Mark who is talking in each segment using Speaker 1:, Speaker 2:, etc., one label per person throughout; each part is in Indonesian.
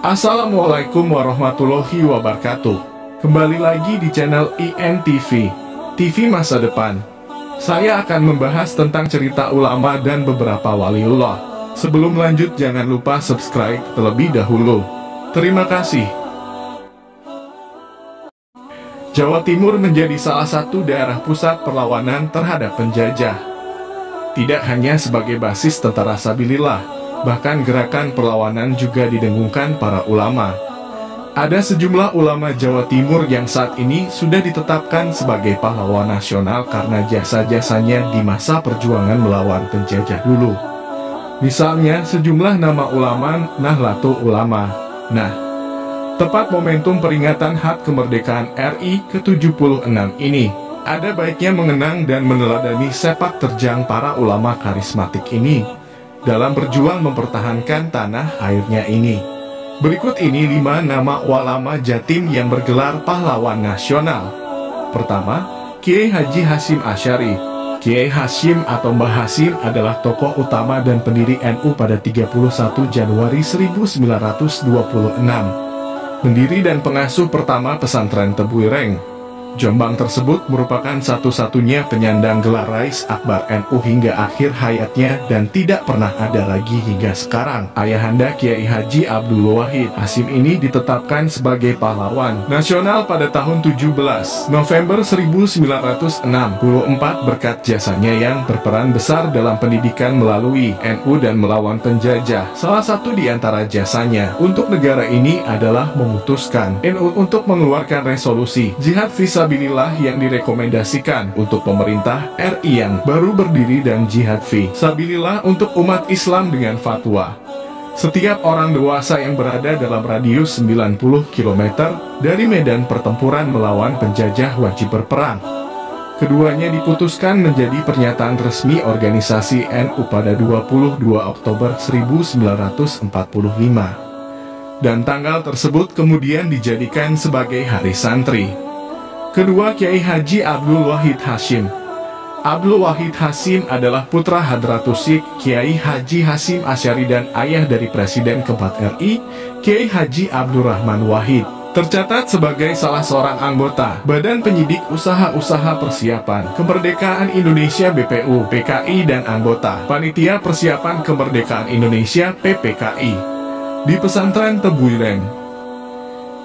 Speaker 1: Assalamualaikum warahmatullahi wabarakatuh. Kembali lagi di channel INTV, TV Masa Depan. Saya akan membahas tentang cerita ulama dan beberapa waliullah. Sebelum lanjut, jangan lupa subscribe terlebih dahulu. Terima kasih. Jawa Timur menjadi salah satu daerah pusat perlawanan terhadap penjajah. Tidak hanya sebagai basis tentara Sabilillah, bahkan gerakan perlawanan juga didengungkan para ulama. Ada sejumlah ulama Jawa Timur yang saat ini sudah ditetapkan sebagai pahlawan nasional karena jasa-jasanya di masa perjuangan melawan penjajah dulu. Misalnya sejumlah nama ulama Nahdlatul Ulama. Nah, tepat momentum peringatan HUT kemerdekaan RI ke-76 ini, ada baiknya mengenang dan meneladani sepak terjang para ulama karismatik ini dalam berjuang mempertahankan tanah airnya ini. Berikut ini 5 nama ulama Jatim yang bergelar pahlawan nasional. Pertama, Kiai Haji Hasyim Asy'ari. Kiai Hasyim atau Mbah Hasyim adalah tokoh utama dan pendiri NU pada 31 Januari 1926. Pendiri dan pengasuh pertama pesantren Tebuireng, Jombang tersebut merupakan satu-satunya penyandang gelar Rais Akbar NU hingga akhir hayatnya dan tidak pernah ada lagi hingga sekarang. Ayahanda Kiai Haji Abdul Wahid Hasyim ini ditetapkan sebagai pahlawan nasional pada tahun 17 November 1964 berkat jasanya yang berperan besar dalam pendidikan melalui NU dan melawan penjajah. Salah satu di antara jasanya untuk negara ini adalah memutuskan NU untuk mengeluarkan resolusi jihad fisabilillah yang direkomendasikan untuk pemerintah RI yang baru berdiri dan jihad fisabilillah untuk umat Islam dengan fatwa. Setiap orang dewasa yang berada dalam radius 90 km dari medan pertempuran melawan penjajah wajib berperang. Keduanya diputuskan menjadi pernyataan resmi organisasi NU pada 22 Oktober 1945. Dan tanggal tersebut kemudian dijadikan sebagai Hari Santri. Kedua, Kiai Haji Abdul Wahid Hasyim. Abdul Wahid Hasyim adalah putra Hadratusik Kiai Haji Hasyim Asy'ari dan ayah dari Presiden keempat RI, Kiai Haji Abdurrahman Wahid. Tercatat sebagai salah seorang anggota Badan Penyidik Usaha-Usaha Persiapan Kemerdekaan Indonesia BPU PKI dan anggota Panitia Persiapan Kemerdekaan Indonesia PPKI di pesantren Tebuireng.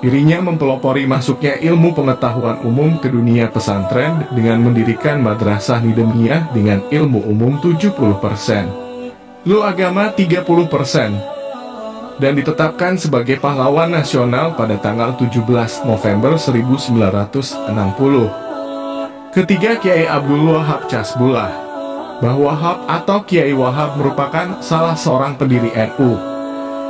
Speaker 1: Dirinya mempelopori masuknya ilmu pengetahuan umum ke dunia pesantren dengan mendirikan madrasah nidamiyah dengan ilmu umum 70%, ilmu agama 30%, dan ditetapkan sebagai pahlawan nasional pada tanggal 17 November 1960. Ketiga, Kiai Abdul Wahab Casbullah. Mbah Wahab atau Kiai Wahab merupakan salah seorang pendiri NU.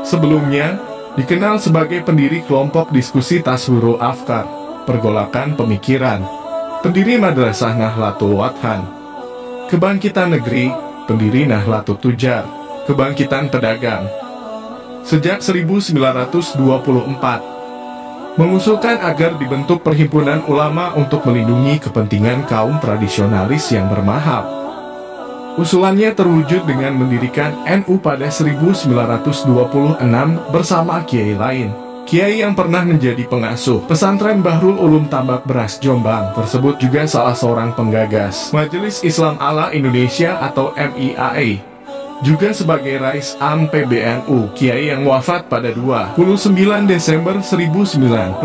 Speaker 1: Sebelumnya, dikenal sebagai pendiri kelompok diskusi Taswirul Afkar, pergolakan pemikiran, pendiri Madrasah Nahdlatul Wadhan, Kebangkitan Negeri, pendiri Nahdlatul Tujar, Kebangkitan Pedagang. Sejak 1924, mengusulkan agar dibentuk perhimpunan ulama untuk melindungi kepentingan kaum tradisionalis yang bermahab. Usulannya terwujud dengan mendirikan NU pada 1926 bersama kiai lain. Kiai yang pernah menjadi pengasuh pesantren Bahrul Ulum Tambak Beras Jombang tersebut juga salah seorang penggagas Majelis Islam Ala Indonesia atau MIAE. Juga sebagai Rais Am PBNU, Kiai yang wafat pada 29 Desember 1971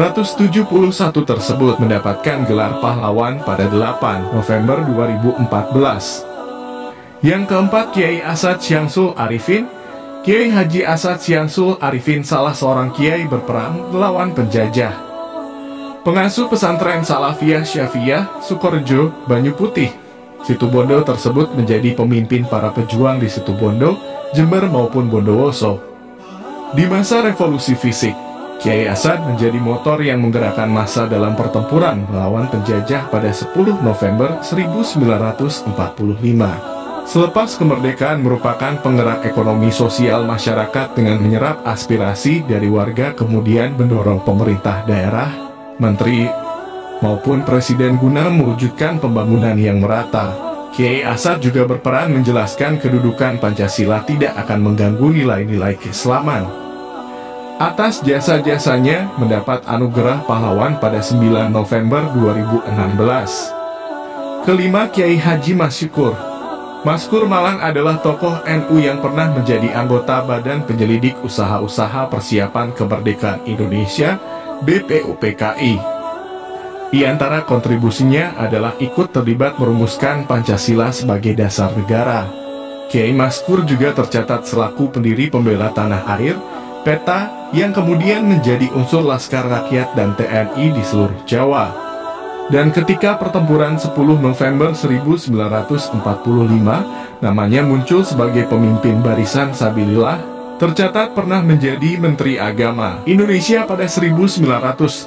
Speaker 1: tersebut mendapatkan gelar pahlawan pada 8 November 2014. Yang keempat, Kiai Asad Syamsul Arifin. Kiai Haji Asad Syamsul Arifin salah seorang kiai berperang melawan penjajah. Pengasuh pesantren Salafiyah Syafiyah, Sukorejo, Banyu Putih, Situbondo tersebut menjadi pemimpin para pejuang di Situbondo, Jember maupun Bondowoso. Di masa revolusi fisik, Kiai Asad menjadi motor yang menggerakkan massa dalam pertempuran melawan penjajah pada 10 November 1945. Selepas kemerdekaan merupakan penggerak ekonomi sosial masyarakat dengan menyerap aspirasi dari warga kemudian mendorong pemerintah daerah, menteri, maupun presiden guna mewujudkan pembangunan yang merata. Kiai Asad juga berperan menjelaskan kedudukan Pancasila tidak akan mengganggu nilai-nilai keislaman. Atas jasa-jasanya mendapat anugerah pahlawan pada 9 November 2016. Kelima, Kiai Haji Maskur. Maskur Malang adalah tokoh NU yang pernah menjadi anggota Badan Penyelidik Usaha-Usaha Persiapan Kemerdekaan Indonesia (BPUPKI). Di antara kontribusinya adalah ikut terlibat merumuskan Pancasila sebagai dasar negara. Kiai Maskur juga tercatat selaku pendiri pembela tanah air, PETA, yang kemudian menjadi unsur Laskar Rakyat dan TNI di seluruh Jawa. Dan ketika pertempuran 10 November 1945, namanya muncul sebagai pemimpin Barisan Sabilillah. Tercatat pernah menjadi Menteri Agama Indonesia pada 1947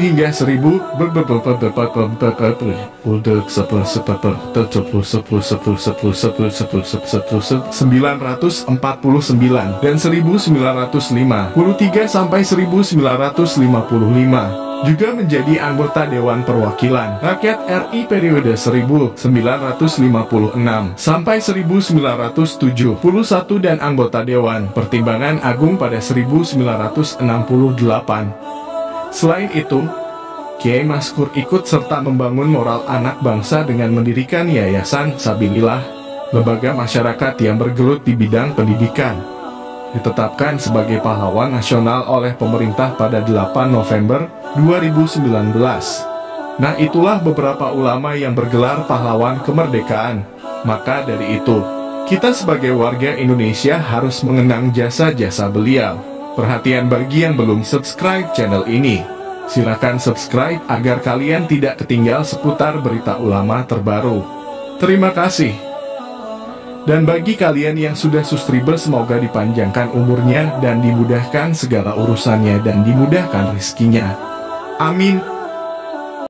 Speaker 1: hingga 1949 dan 1953 sampai 1955. Juga menjadi anggota Dewan Perwakilan Rakyat RI periode 1956 sampai 1971 dan anggota Dewan Pertimbangan Agung pada 1968. Selain itu, Kiai Maskur ikut serta membangun moral anak bangsa dengan mendirikan Yayasan Sabilillah, lembaga masyarakat yang bergelut di bidang pendidikan. Ditetapkan sebagai pahlawan nasional oleh pemerintah pada 8 November 2019. Nah, itulah beberapa ulama yang bergelar pahlawan kemerdekaan. Maka dari itu, kita sebagai warga Indonesia harus mengenang jasa-jasa beliau. Perhatian bagi yang belum subscribe channel ini, silakan subscribe agar kalian tidak ketinggal seputar berita ulama terbaru. Terima kasih. Dan bagi kalian yang sudah subscriber, semoga dipanjangkan umurnya dan dimudahkan segala urusannya dan dimudahkan rezekinya. Amin.